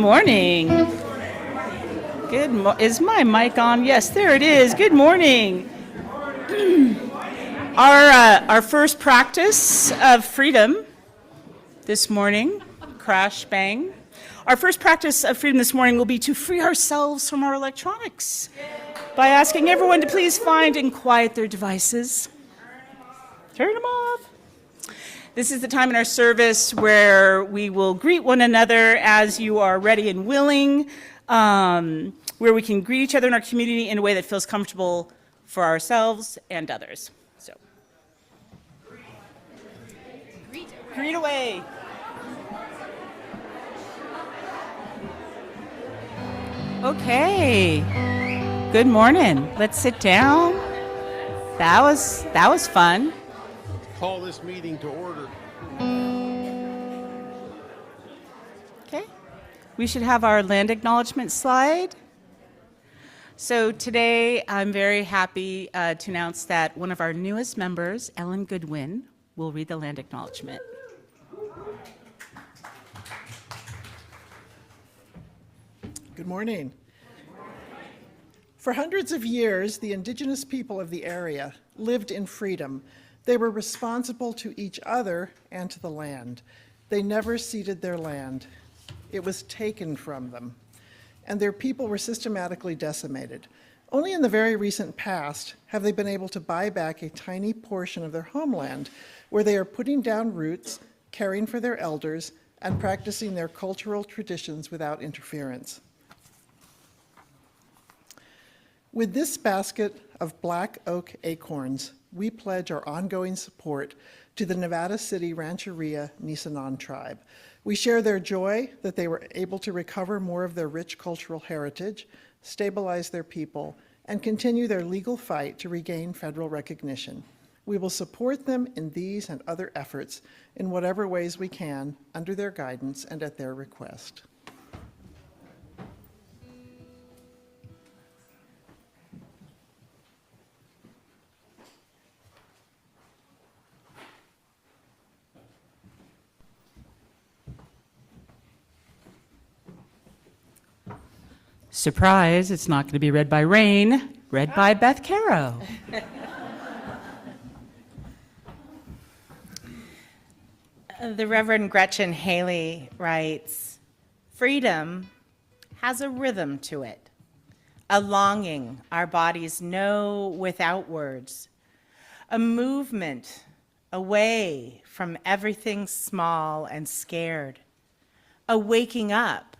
morning. Is my mic on? Yes, there it is. Good morning. Our first practice of freedom this morning, crash bang. Our first practice of freedom this morning will be to free ourselves from our electronics by asking everyone to please find and quiet their devices. Turn them off. This is the time in our service where we will greet one another as you are ready and willing, where we can greet each other in our community in a way that feels comfortable for ourselves and others. So, greet away. Okay. Good morning. Let's sit down. That was fun. Call this meeting to order. Okay. We should have our land acknowledgement slide. So today I'm very happy to announce that one of our newest members, Ellen Goodwin, will read the land acknowledgement. Good morning. For hundreds of years, the indigenous people of the area lived in freedom. They were responsible to each other and to the land. They never ceded their land. It was taken from them, and their people were systematically decimated. Only in the very recent past have they been able to buy back a tiny portion of their homeland, where they are putting down roots, caring for their elders, and practicing their cultural traditions without interference. With this basket of black oak acorns, we pledge our ongoing support to the Nevada City Rancheria Nisenan tribe. We share their joy that they were able to recover more of their rich cultural heritage, stabilize their people, and continue their legal fight to regain federal recognition. We will support them in these and other efforts in whatever ways we can, under their guidance and at their request. Surprise, it's not going to be read by Rain, read by Beth Caro. The Reverend Gretchen Haley writes, "Freedom has a rhythm to it, a longing our bodies know without words, a movement away from everything small and scared, a waking up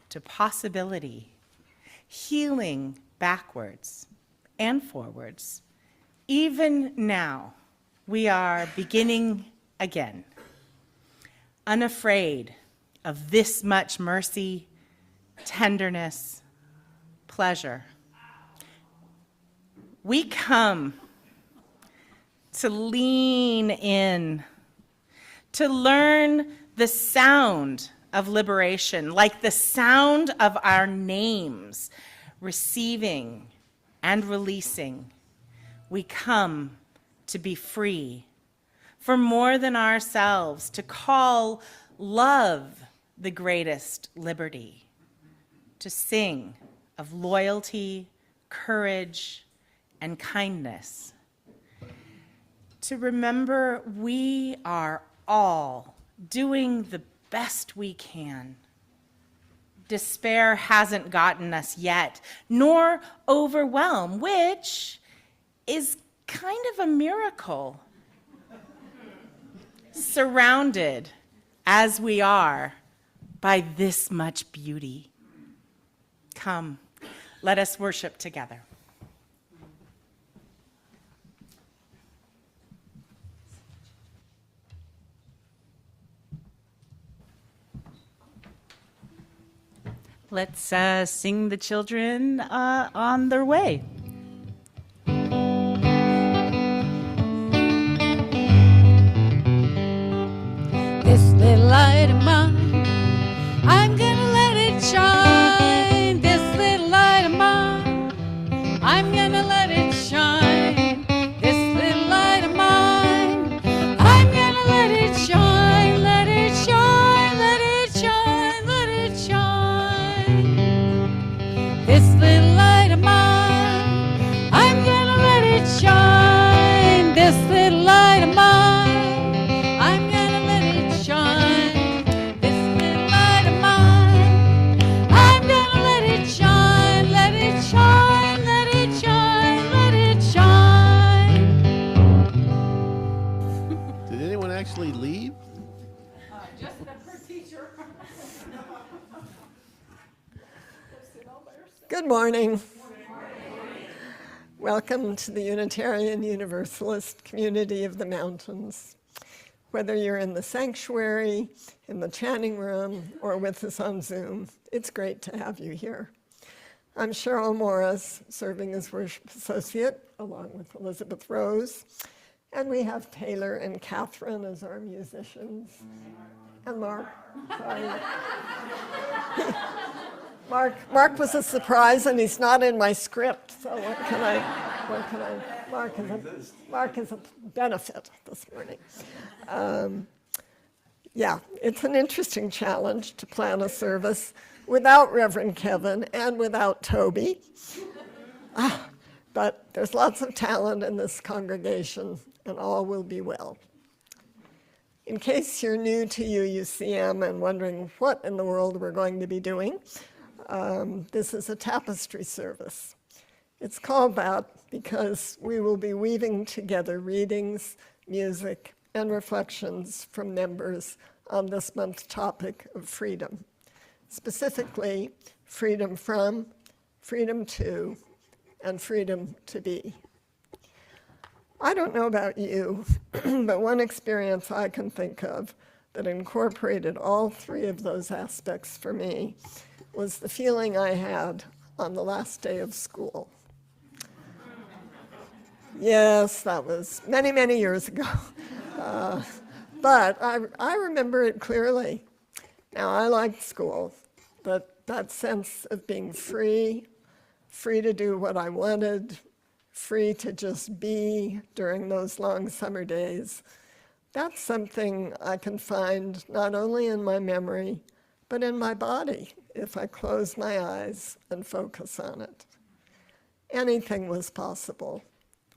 to possibility, healing backwards and forwards. Even now, we are beginning again, unafraid of this much mercy, tenderness, pleasure. We come to lean in, to learn the sound of liberation, like the sound of our names, receiving and releasing. We come to be free for more than ourselves, to call love the greatest liberty, to sing of loyalty, courage, and kindness, to remember we are all doing the best we can. Despair hasn't gotten us yet, nor overwhelm, which is kind of a miracle. Surrounded, as we are, by this much beauty. Come, let us worship together. Let's sing the children on their way. This little light of mine, I'm gonna let it shine. This little light of mine, I'm gonna let it shine. This little light of mine, I'm gonna let it shine. Let it shine, let it shine, let it shine. actually leave? Good morning. Welcome to the Unitarian Universalist community of the mountains. Whether you're in the sanctuary, in the chanting room, or with us on Zoom, it's great to have you here. I'm Cheryl Morris, serving as worship associate, along with Elizabeth Rose, and we have Taylor and Catherine as our musicians. And Mark, sorry. Mark was a surprise, and he's not in my script, so Mark is a benefit this morning. Yeah, it's an interesting challenge to plan a service without Reverend Kevin and without Toby. But there's lots of talent in this congregation, and all will be well. In case you're new to UUCM and wondering what in the world we're going to be doing, this is a tapestry service. It's called that because we will be weaving together readings, music, and reflections from members on this month's topic of freedom. Specifically, freedom from, freedom to, and freedom to be. I don't know about you, but one experience I can think of that incorporated all three of those aspects for me was the feeling I had on the last day of school. Yes, that was many, many years ago. But I remember it clearly. Now, I liked school, but that sense of being free to do what I wanted, free to just be during those long summer days, that's something I can find not only in my memory, but in my body if I close my eyes and focus on it. Anything was possible,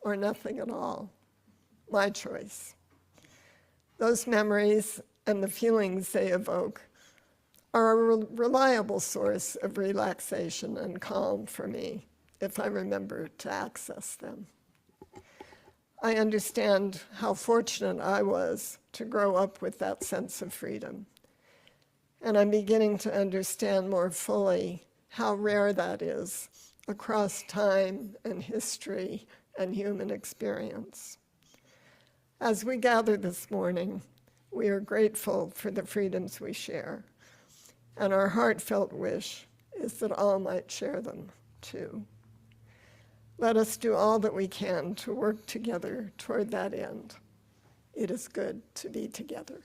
or nothing at all. My choice. Those memories and the feelings they evoke are a reliable source of relaxation and calm for me if I remember to access them. I understand how fortunate I was to grow up with that sense of freedom. And I'm beginning to understand more fully how rare that is across time and history and human experience. As we gather this morning, we are grateful for the freedoms we share, and our heartfelt wish is that all might share them too. Let us do all that we can to work together toward that end. It is good to be together.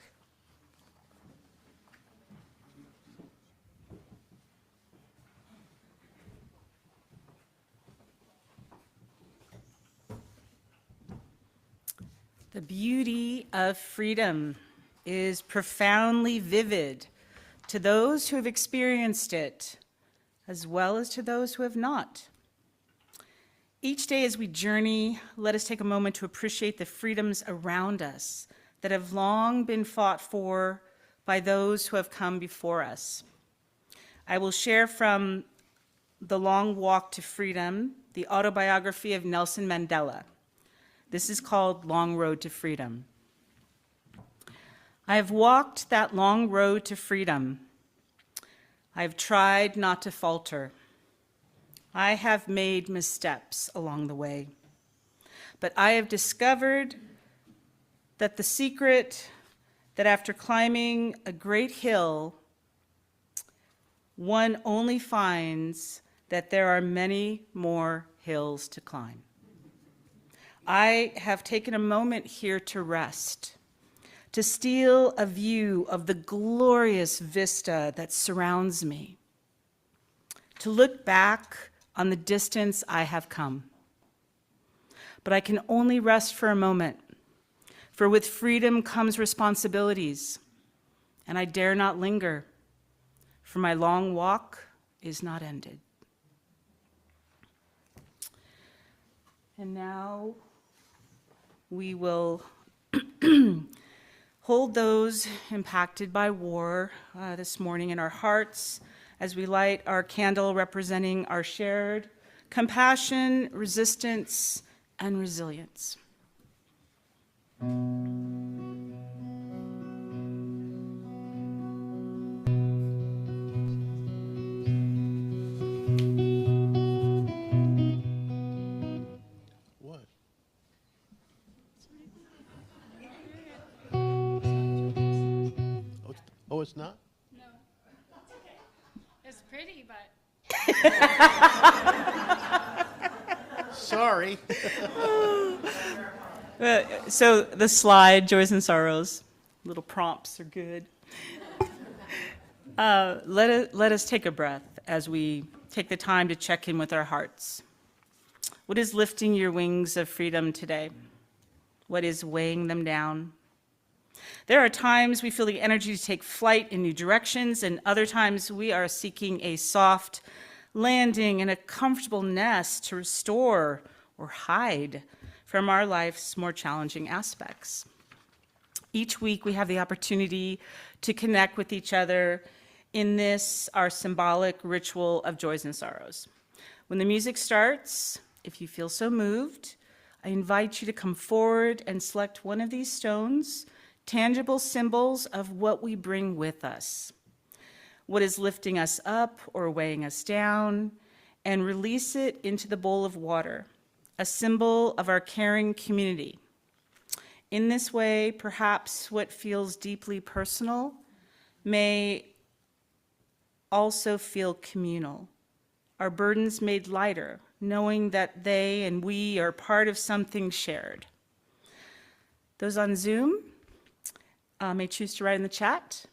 The beauty of freedom is profoundly vivid to those who have experienced it, as well as to those who have not. Each day as we journey, let us take a moment to appreciate the freedoms around us that have long been fought for by those who have come before us. I will share from The Long Walk to Freedom, the autobiography of Nelson Mandela. This is called Long Road to Freedom. I have walked that long road to freedom. I have tried not to falter. I have made missteps along the way. But I have discovered that the secret that after climbing a great hill, one only finds that there are many more hills to climb. I have taken a moment here to rest, to steal a view of the glorious vista that surrounds me, to look back on the distance I have come. But I can only rest for a moment, for with freedom comes responsibilities, and I dare not linger, for my long walk is not ended. And now we will hold those impacted by war this morning in our hearts as we light our candle representing our shared compassion, resistance, and resilience. it's not? No. It's pretty, but Sorry. So the slide, Joys and Sorrows, little prompts are good. Let us take a breath as we take the time to check in with our hearts. What is lifting your wings of freedom today? What is weighing them down? There are times we feel the energy to take flight in new directions, and other times we are seeking a soft landing and a comfortable nest to restore or hide from our life's more challenging aspects. Each week we have the opportunity to connect with each other in this, our symbolic ritual of joys and sorrows. When the music starts, if you feel so moved, I invite you to come forward and select one of these stones, tangible symbols of what we bring with us, what is lifting us up or weighing us down, and release it into the bowl of water, a symbol of our caring community. In this way, perhaps what feels deeply personal may also feel communal, our burdens made lighter, knowing that they and we are part of something shared. Those on Zoom may choose to write in the chat.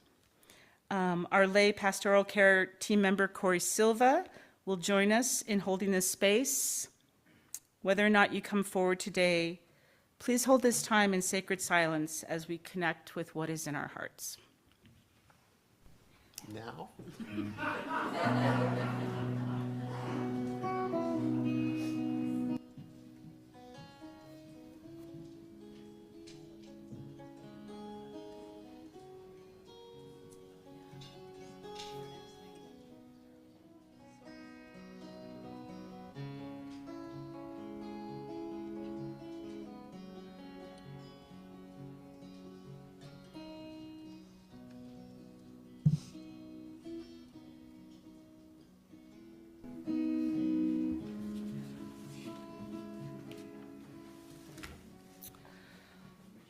Our lay pastoral care team member, Corey Silva, will join us in holding this space. Whether or not you come forward today, please hold this time in sacred silence as we connect with what is in our hearts. Now?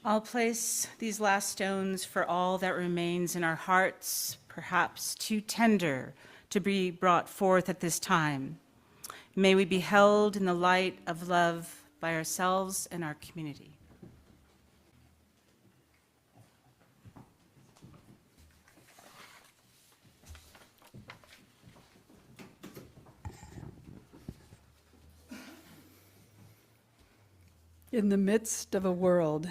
I'll place these last stones for all that remains in our hearts, perhaps too tender to be brought forth at this time. May we be held in the light of love by ourselves and our community. In the Midst of a World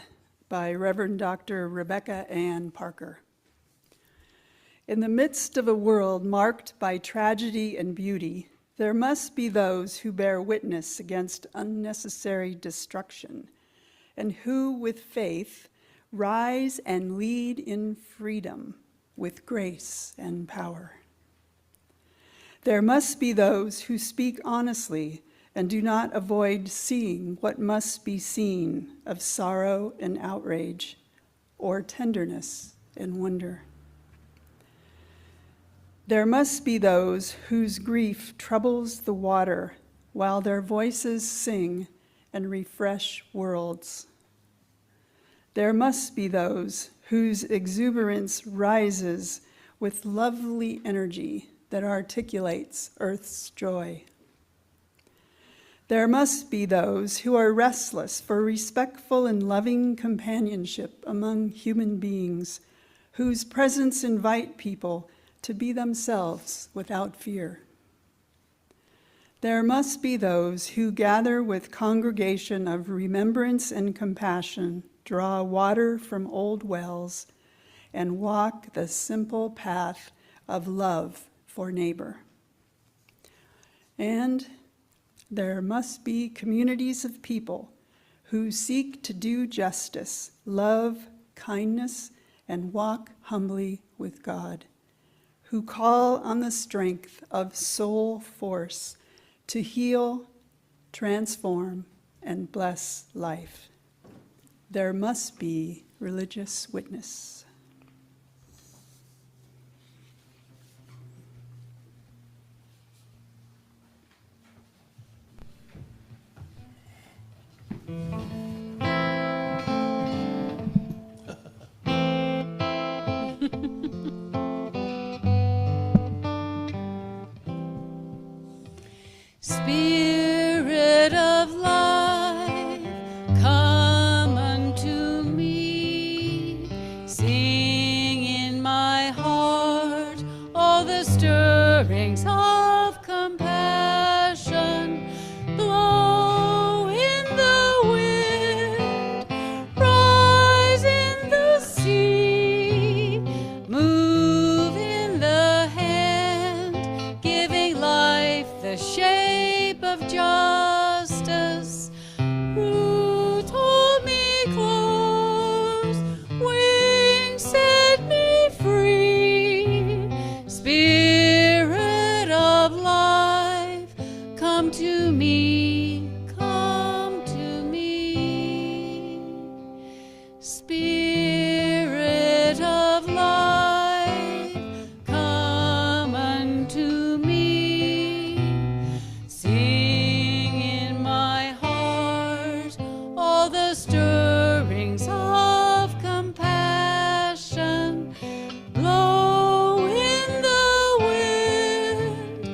by Reverend Dr. Rebecca Ann Parker. In the midst of a world marked by tragedy and beauty, there must be those who bear witness against unnecessary destruction, and who, with faith, rise and lead in freedom with grace and power. There must be those who speak honestly and do not avoid seeing what must be seen of sorrow and outrage, or tenderness and wonder. There must be those whose grief troubles the water while their voices sing and refresh worlds. There must be those whose exuberance rises with lovely energy that articulates earth's joy. There must be those who are restless for respectful and loving companionship among human beings, whose presence invite people to be themselves without fear. There must be those who gather with congregation of remembrance and compassion, draw water from old wells, and walk the simple path of love for neighbor. And there must be communities of people who seek to do justice, love, kindness, and walk humbly with God, who call on the strength of soul force to heal, transform, and bless life. There must be religious witness. stirrings of compassion blow in the wind, rise in the sea, move in the hand, giving life the shape of justice. Root hold me close, wings set me free. Spirit of life, come to me, come to me. Spirit of life, come unto me. Sing in my heart all the stirrings of compassion. Blow in the wind,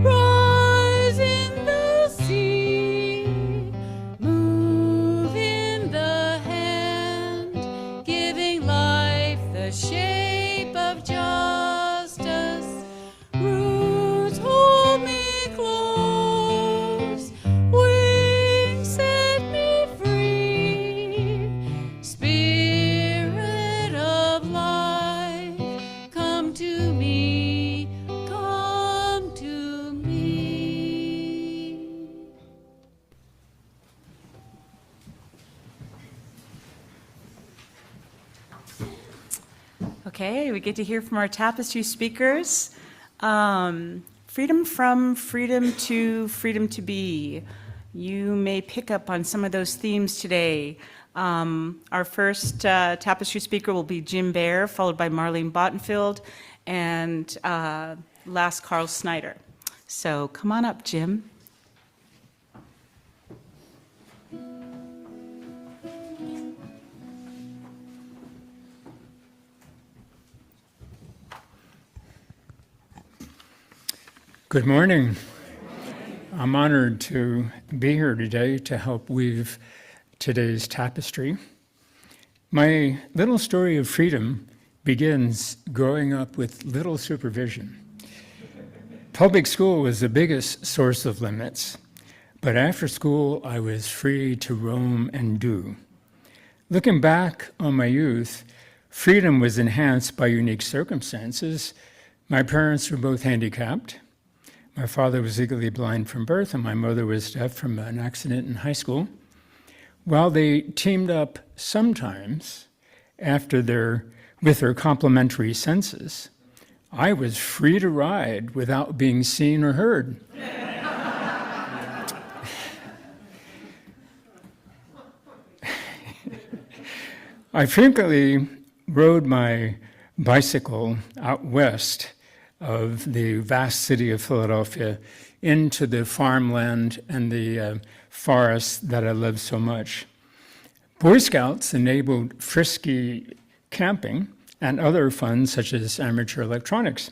rise in the sea, move in the hand, giving life the shape of justice. Roots hold me close, wings set me free. Spirit of life, come to me, come to me. Okay, we get to hear from our tapestry speakers. Freedom from freedom to be. You may pick up on some of those themes today. Our first tapestry speaker will be Jim Baer, followed by Marlene Bottenfield, and last Carl Snyder. So come on up, Jim. Good morning. I'm honored to be here today to help weave today's tapestry. My little story of freedom begins growing up with little supervision. Public school was the biggest source of limits, but after school I was free to roam and do. Looking back on my youth, freedom was enhanced by unique circumstances. My parents were both handicapped. My father was legally blind from birth, and my mother was deaf from an accident in high school. While they teamed up sometimes with their complementary senses, I was free to ride without being seen or heard. I frequently rode my bicycle out west of the vast city of Philadelphia into the farmland and the forests that I love so much. Boy Scouts enabled frisky camping and other fun such as amateur electronics.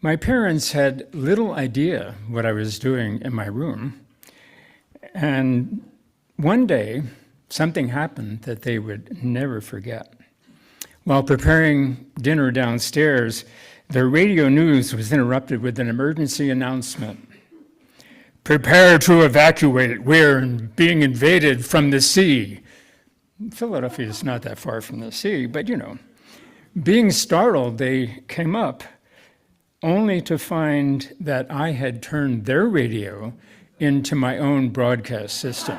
My parents had little idea what I was doing in my room, and one day something happened that they would never forget. While preparing dinner downstairs, the radio news was interrupted with an emergency announcement. Prepare to evacuate. We're being invaded from the sea. Philadelphia is not that far from the sea, but you know. Being startled, they came up only to find that I had turned their radio into my own broadcast system.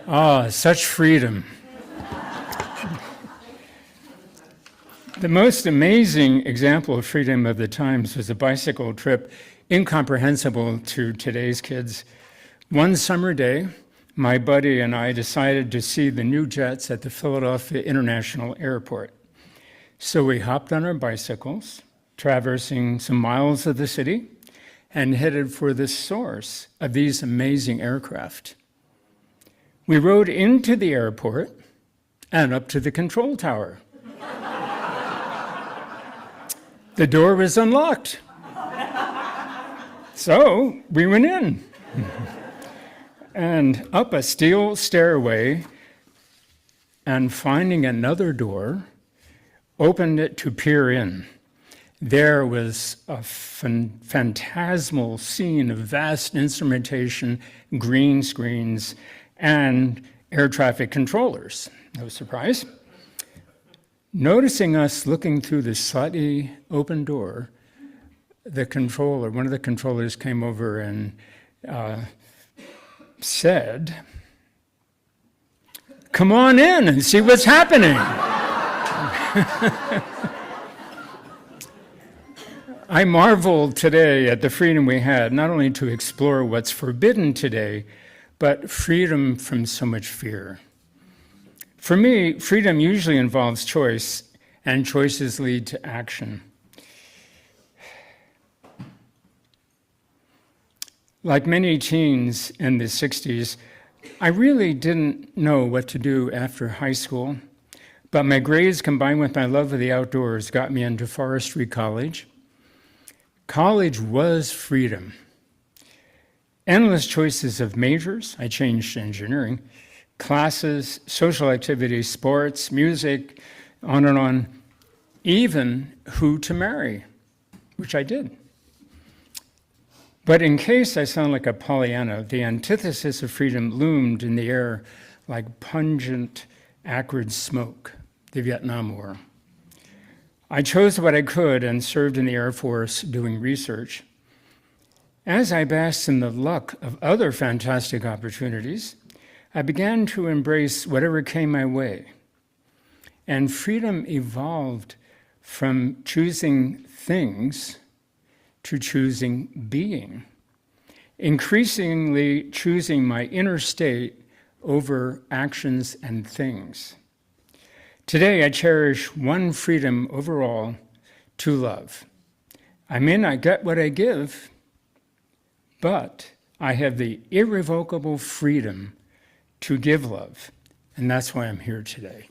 Ah, such freedom. The most amazing example of freedom of the times was a bicycle trip incomprehensible to today's kids. One summer day, my buddy and I decided to see the new jets at the Philadelphia International Airport. So we hopped on our bicycles, traversing some miles of the city, and headed for the source of these amazing aircraft. We rode into the airport and up to the control tower. The door was unlocked. So we went in and up a steel stairway, and finding another door, opened it to peer in. there was a phantasmal scene of vast instrumentation, green screens, and air traffic controllers. No surprise. Noticing us looking through the slightly open door, one of the controllers came over and said, "Come on in and see what's happening." I marvel today at the freedom we had, not only to explore what's forbidden today, but freedom from so much fear. For me, freedom usually involves choice, and choices lead to action. Like many teens in the 60s, I really didn't know what to do after high school, but my grades combined with my love of the outdoors got me into forestry college. College was freedom. Endless choices of majors. I changed to engineering. Classes, social activities, sports, music, on and on. Even who to marry, which I did. But in case I sound like a Pollyanna, the antithesis of freedom loomed in the air like pungent, acrid smoke, the Vietnam War. I chose what I could and served in the Air Force doing research. As I basked in the luck of other fantastic opportunities, I began to embrace whatever came my way. And freedom evolved from choosing things to choosing being, increasingly choosing my inner state over actions and things. Today, I cherish one freedom overall: to love. I may not get what I give, but I have the irrevocable freedom to give love, and that's why I'm here today.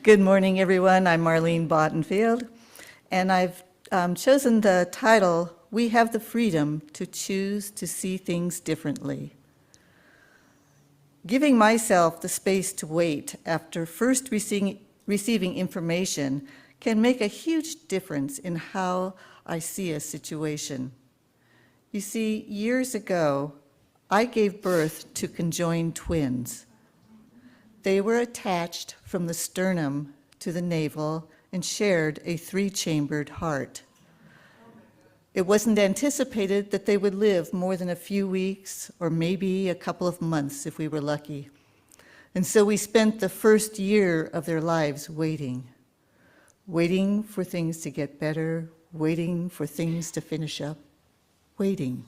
Good morning, everyone. I'm Marlene Bottenfield, and I've chosen the title, "We Have the Freedom to Choose to See Things Differently." Giving myself the space to wait after first receiving information can make a huge difference in how I see a situation. You see, years ago, I gave birth to conjoined twins. They were attached from the sternum to the navel and shared a 3-chambered heart. It wasn't anticipated that they would live more than a few weeks or maybe a couple of months if we were lucky. And so we spent the first year of their lives waiting for things to get better, waiting for things to finish up, waiting.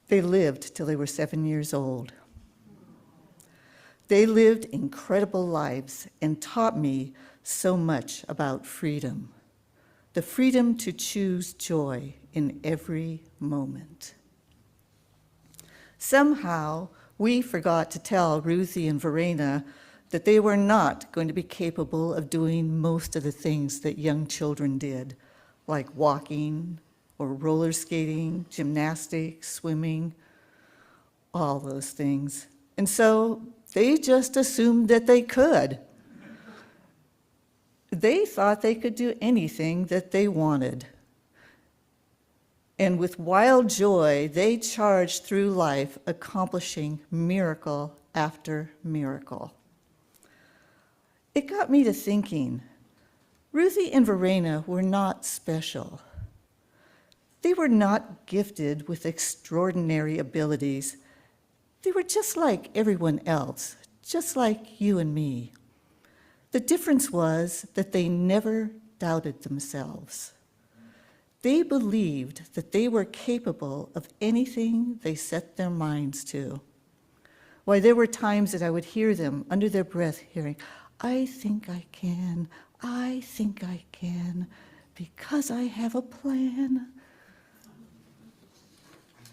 They lived till they were 7 years old. They lived incredible lives and taught me so much about freedom. The freedom to choose joy in every moment. Somehow, we forgot to tell Ruthie and Verena that they were not going to be capable of doing most of the things that young children did, like walking or roller skating, gymnastics, swimming, all those things. And so they just assumed that they could. They thought they could do anything that they wanted. And with wild joy, they charged through life, accomplishing miracle after miracle. It got me to thinking, Ruthie and Verena were not special. They were not gifted with extraordinary abilities. They were just like everyone else, just like you and me. The difference was that they never doubted themselves. They believed that they were capable of anything they set their minds to. Why, there were times that I would hear them under their breath hearing, "I think I can, because I have a plan."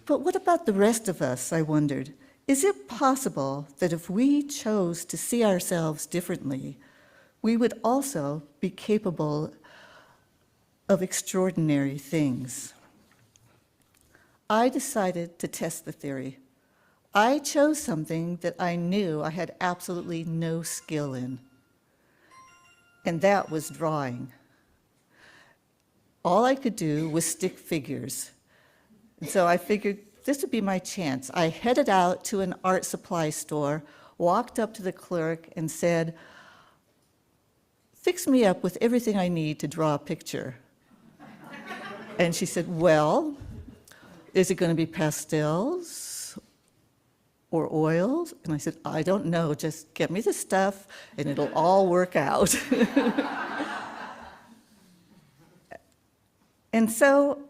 But what about the rest of us, I wondered? Is it possible that if we chose to see ourselves differently, we would also be capable of extraordinary things? I decided to test the theory. I chose something that I knew I had absolutely no skill in, and that was drawing. All I could do was stick figures. And so I figured this would be my chance. I headed out to an art supply store, walked up to the clerk and said, "Fix me up with everything I need to draw a picture." And she said, "Well, is it going to be pastels or oils?" And I said, "I don't know, just get me the stuff and it'll all work out." And so,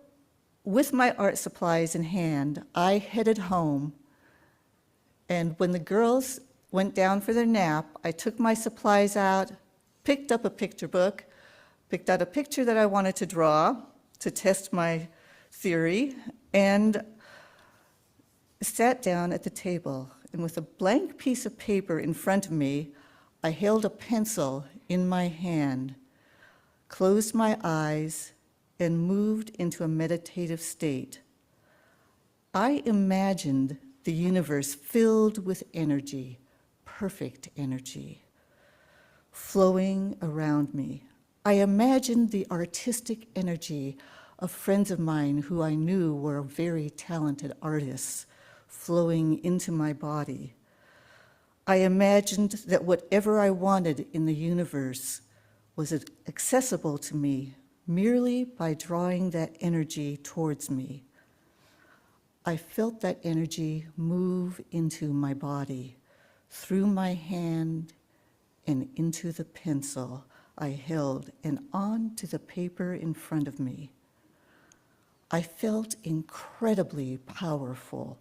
with my art supplies in hand, I headed home. And when the girls went down for their nap, I took my supplies out, picked up a picture book, picked out a picture that I wanted to draw to test my theory, and sat down at the table. And with a blank piece of paper in front of me, I held a pencil in my hand, closed my eyes, and moved into a meditative state. I imagined the universe filled with energy, perfect energy, flowing around me. I imagined the artistic energy of friends of mine who I knew were very talented artists flowing into my body. I imagined that whatever I wanted in the universe was accessible to me merely by drawing that energy towards me. I felt that energy move into my body, through my hand and into the pencil I held and onto the paper in front of me. I felt incredibly powerful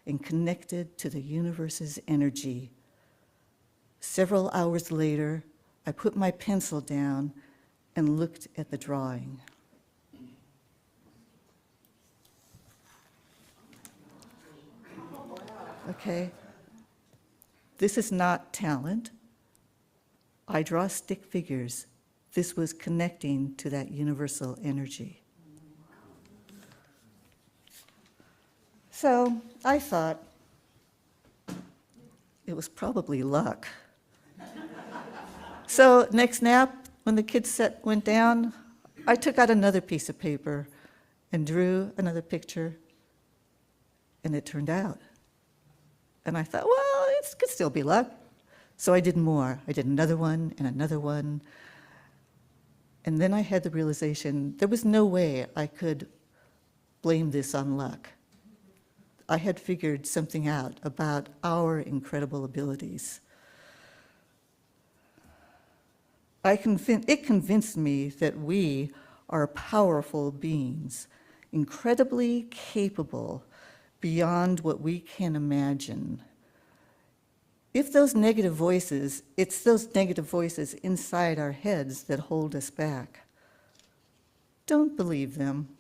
and connected to the universe's energy. Several hours later, I put my pencil down and looked at the drawing. Okay, this is not talent. I draw stick figures. This was connecting to that universal energy. So I thought it was probably luck. So next nap, when the kids went down, I took out another piece of paper and drew another picture, and it turned out. And I thought, well, it could still be luck. So I did more. I did another one and another one. And then I had the realization there was no way I could blame this on luck. I had figured something out about our incredible abilities. It convinced me that we are powerful beings, incredibly capable beyond what we can imagine. It's those negative voices inside our heads that hold us back. Don't believe them.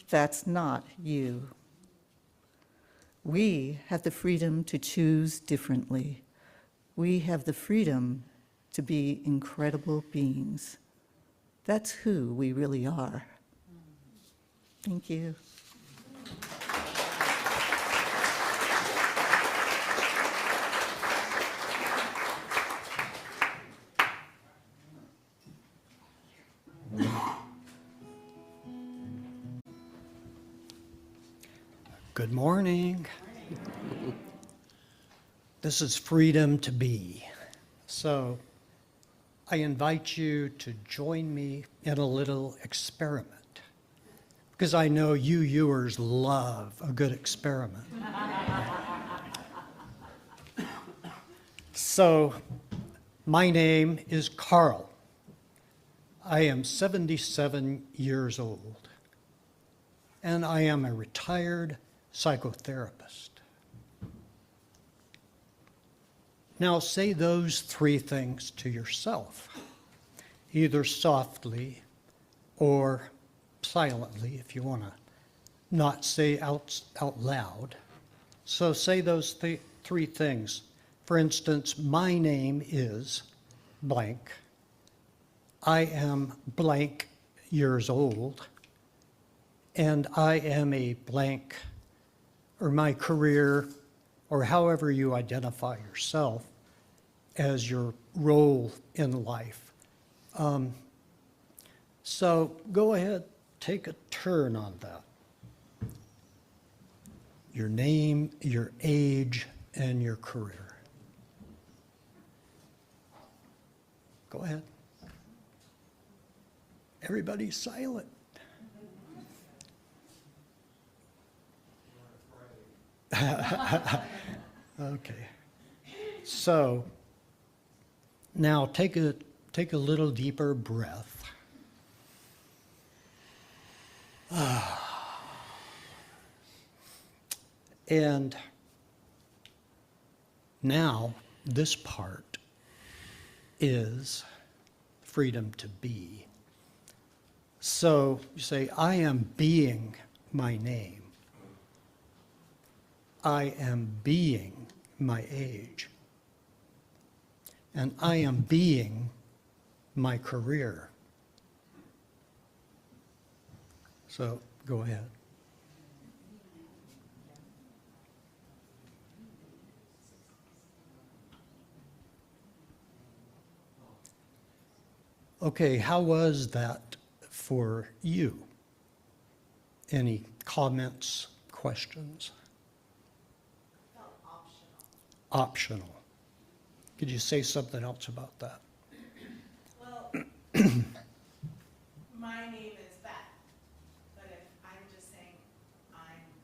That's not you. We have the freedom to choose differently. We have the freedom to be incredible beings. That's who we really are. Thank you. Good morning. This is freedom to be. So I invite you to join me in a little experiment, because I know you-ers love a good experiment. So my name is Carl. I am 77 years old, and I am a retired psychotherapist. Now say those three things to yourself, either softly or silently if you want to not say out loud. So say those three things. For instance, my name is blank. I am blank years old. And I am a blank, or my career, or however you identify yourself as your role in life. So go ahead, take a turn on that. Your name, your age, and your career. Go ahead. Everybody's silent. Okay. So now take a little deeper breath. And now this part is freedom to be. So you say, I am being my name. I am being my age. And I am being my career. So go ahead. Okay, how was that for you? Any comments, questions? Optional. Could you say something else about that? Well, my name is Beth, but if I'm just saying I'm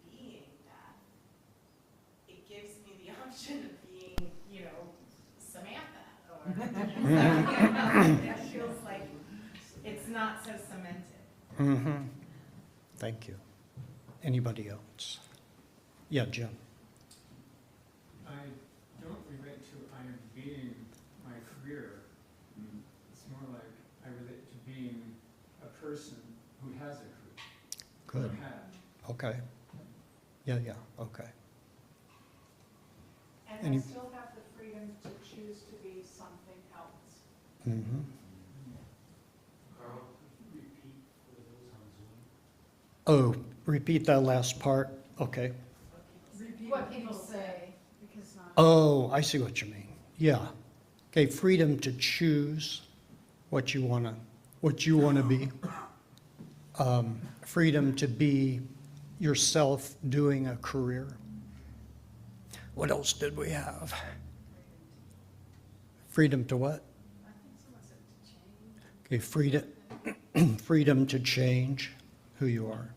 being Beth, it gives me the option of being, Samantha, or it feels like it's not so cemented. Mm-hmm. Thank you. Anybody else? Yeah, Jim. I don't relate to I am being my career. It's more like I relate to being a person who has a career. Good. Or had. Okay. Yeah, okay. And Any- I still have the freedom to choose to be something else. Mm-hmm. Oh, repeat that last part. Okay. What people say, because not. Oh, I see what you mean. Yeah. Okay, freedom to choose what you wanna be. Freedom to be yourself doing a career. What else did we have? Freedom to what? Okay, freedom to change who you are.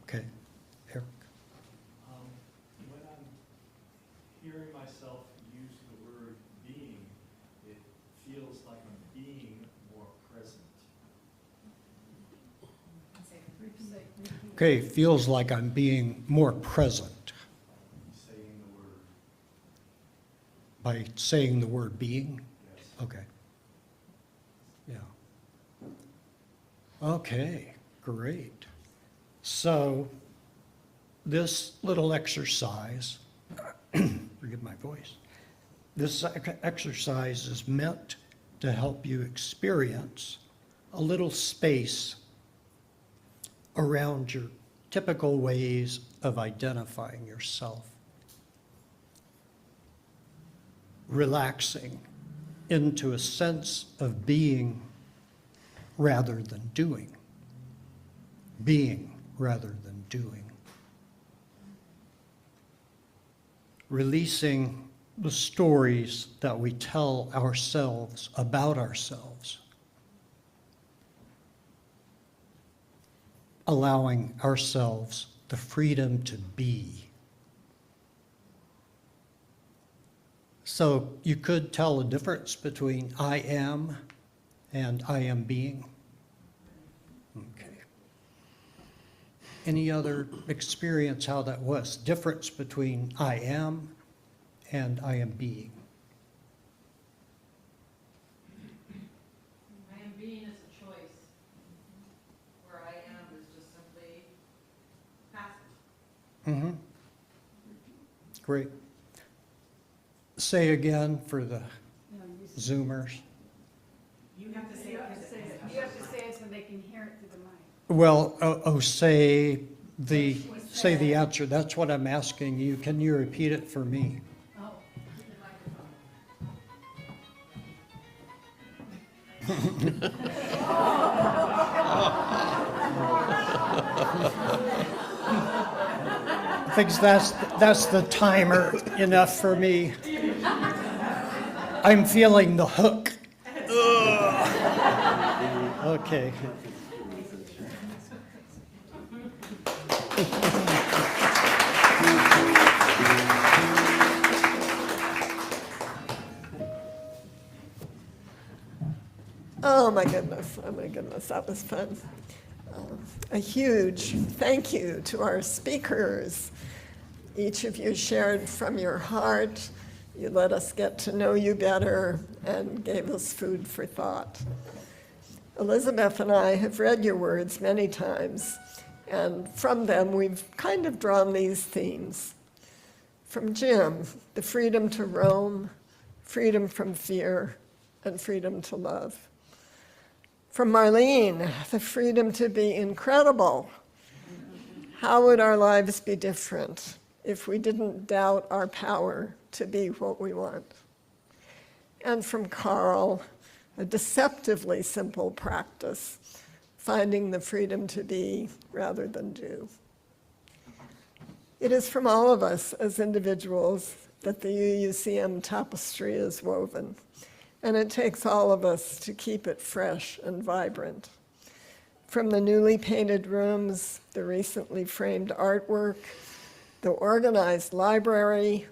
Okay, Eric. When I'm hearing myself use the word being, it feels like I'm being more present. Okay, feels like I'm being more present Saying the word, by saying the word being. yes. Okay. Yeah. Okay, great. So this little exercise, forgive my voice, this exercise is meant to help you experience a little space around your typical ways of identifying yourself. Relaxing into a sense of being rather than doing. Being rather than doing. Releasing the stories that we tell ourselves about ourselves. Allowing ourselves the freedom to be. So you could tell a difference between I am and I am being. Okay. Any other experience how that was? Difference between I am and I am being. I am being is a choice, where I am is just simply passive. Mm-hmm. Great. Say again for the Zoomers. You have to say it. You have to say it so they can hear it through the mic. Well, say the answer. That's what I'm asking you. Can you repeat it for me? Oh. I think that's the timer enough for me. I'm feeling the hook. Ugh. Okay. Oh my goodness, that was fun. A huge thank you to our speakers. Each of you shared from your heart. You let us get to know you better and gave us food for thought. Elizabeth and I have read your words many times, and from them we've kind of drawn these themes. From Jim, the freedom to roam, freedom from fear, and freedom to love. From Marlene, the freedom to be incredible. How would our lives be different if we didn't doubt our power to be what we want? And from Carl, a deceptively simple practice, finding the freedom to be rather than do. It is from all of us as individuals that the UUCM tapestry is woven. And it takes all of us to keep it fresh and vibrant. From the newly painted rooms, the recently framed artwork, the organized library,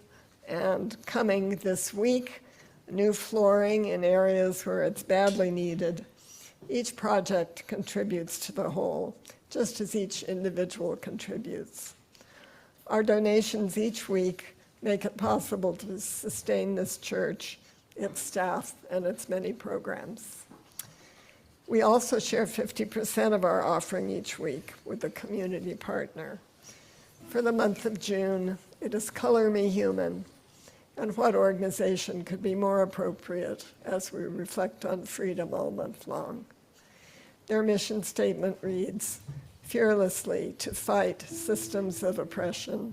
and coming this week, new flooring in areas where it's badly needed. Each project contributes to the whole, just as each individual contributes. Our donations each week make it possible to sustain this church, its staff, and its many programs. We also share 50% of our offering each week with a community partner. For the month of June, it is Color Me Human, and what organization could be more appropriate as we reflect on freedom all month long. Their mission statement reads, fearlessly to fight systems of oppression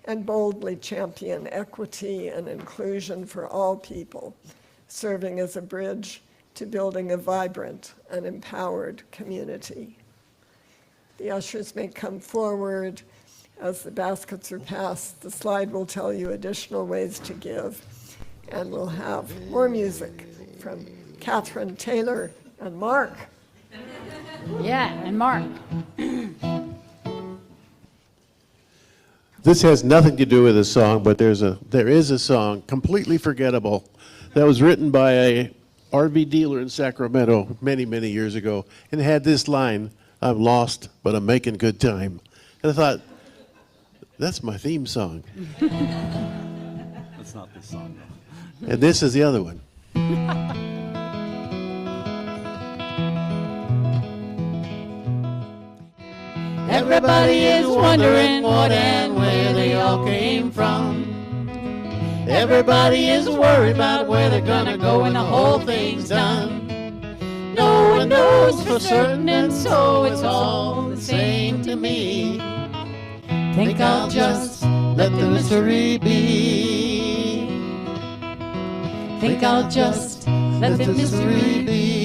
and boldly champion equity and inclusion for all people, serving as a bridge to building a vibrant and empowered community. The ushers may come forward. As the baskets are passed, the slide will tell you additional ways to give, and we'll have more music from Catherine, Taylor, and Mark. Yeah, and Mark. This has nothing to do with a song, but there is a song, completely forgettable, that was written by a RV dealer in Sacramento many, many years ago, and had this line, "I'm lost, but I'm making good time." And I thought, that's my theme song. That's not this song, though. And this is the other one. Everybody is wondering what and where they all came from. Everybody is worried about where they're gonna go when the whole thing's done. No one knows for certain, and so it's all the same to me. Think I'll just let the mystery be. Think I'll just let the mystery be.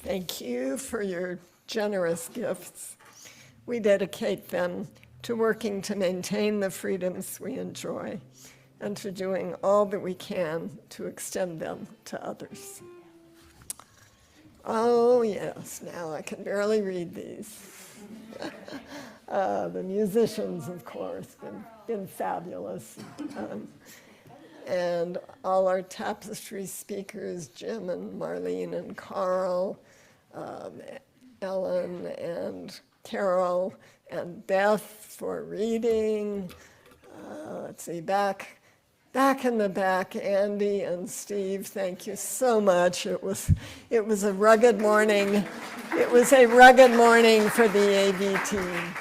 Thank you for your generous gifts. We dedicate them to working to maintain the freedoms we enjoy and to doing all that we can to extend them to others. Oh yes, now I can barely read these. The musicians, of course, been fabulous. And all our tapestry speakers, Jim and Marlene and Carl, Ellen and Carol and Beth for reading, let's see, back in the back, Andy and Steve, thank you so much. It was a rugged morning. It was a rugged morning for the AV team.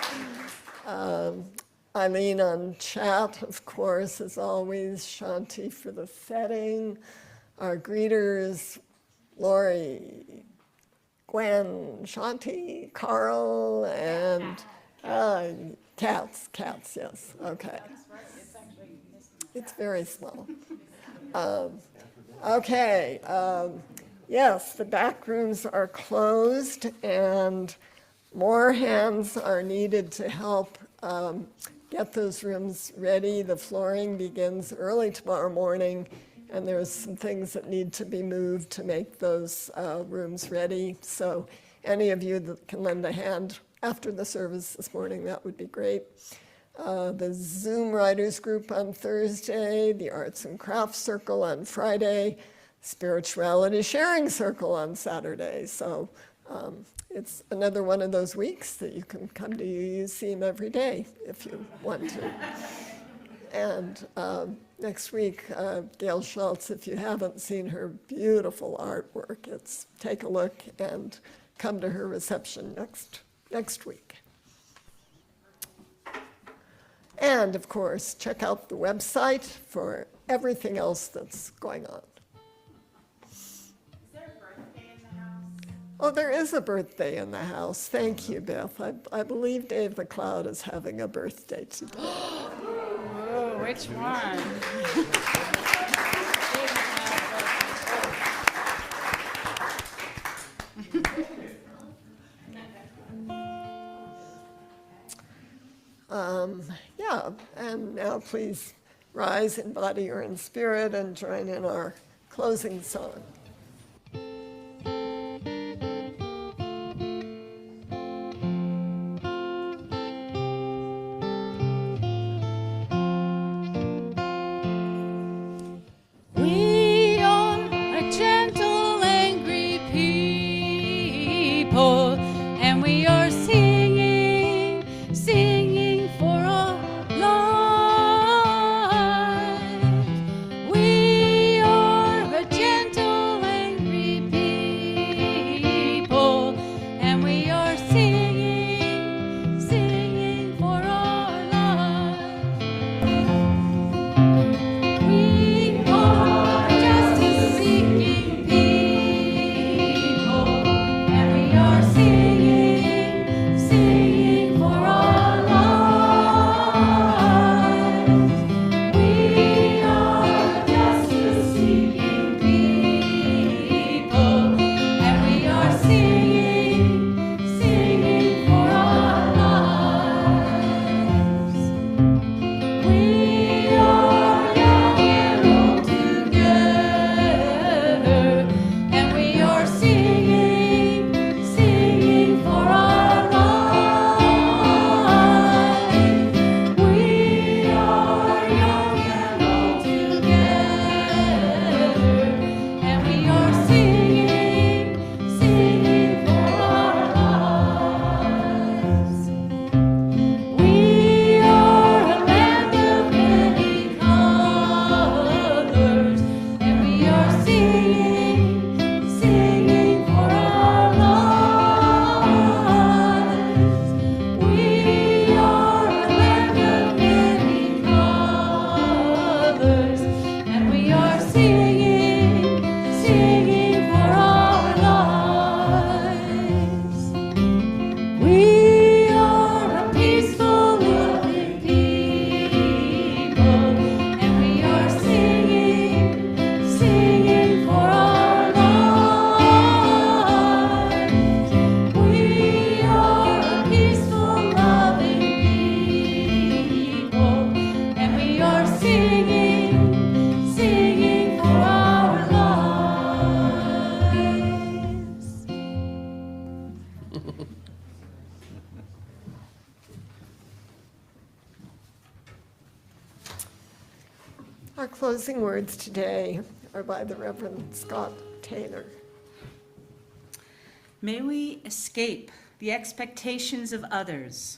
Eileen on chat, of course, as always. Shanti for the setting. Our greeters, Lori, Gwen, Shanti, Carl, and cats, yes, okay. It's very small. Okay, yes, the back rooms are closed and more hands are needed to help get those rooms ready. The flooring begins early tomorrow morning and there's some things that need to be moved to make those rooms ready. So any of you that can lend a hand after the service this morning, that would be great. The Zoom Writers Group on Thursday, the Arts and Crafts Circle on Friday, Spirituality Sharing Circle on Saturday. So it's another one of those weeks that you can come to UUCM every day if you want to. And next week, Gail Schultz, if you haven't seen her beautiful artwork, take a look and come to her reception next week. And of course, check out the website for everything else that's going on. Is there a birthday in the house? Oh, there is a birthday in the house. Thank you, Beth. I believe Dave the Cloud is having a birthday today. Oh, which one? Yeah, and now please rise in body or in spirit and join in our closing song. We are a gentle, angry people, and we are singing for our lives. We are a gentle, angry people, and we are singing for our lives. We are justice-seeking people, and we are singing for our lives. We are justice-seeking people, and we are singing for our lives. We are young and old together, and we are singing for our lives. We are young and old together, and we are singing for our lives. We are a land of many colors, and we are singing for our lives. We are a land of many colors, and we are singing for our lives. We are a peaceful, loving people, and we are singing for our lives. We are a peaceful, loving people, and we are singing for our lives. Our closing words today are by the Reverend Scott Taylor. May we escape the expectations of others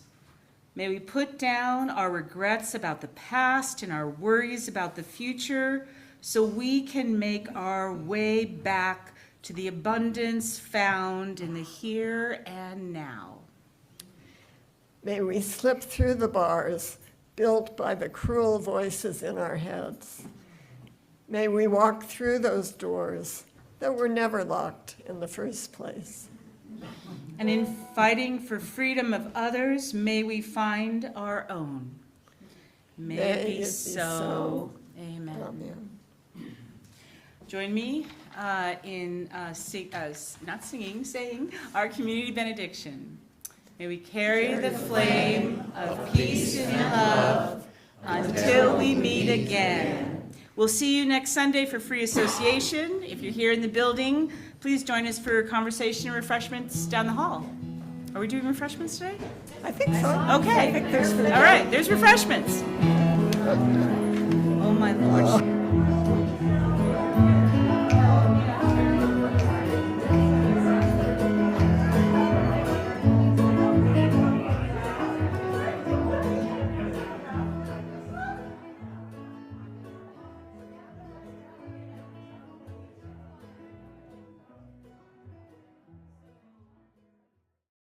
May we put down our regrets about the past and our worries about the future so we can make our way back to the abundance found in the here and now. May we slip through the bars built by the cruel voices in our heads. May we walk through those doors that were never locked in the first place. And in fighting for freedom of others, may we find our own. May it be so. Amen. Amen. Join me in saying our community benediction. May we carry the flame of peace and love until we meet again. We'll see you next Sunday for free association. If you're here in the building, please join us for conversation and refreshments down the hall. Are we doing refreshments today? I think so. Okay. I think there's All right, there's refreshments. Oh, my Lord.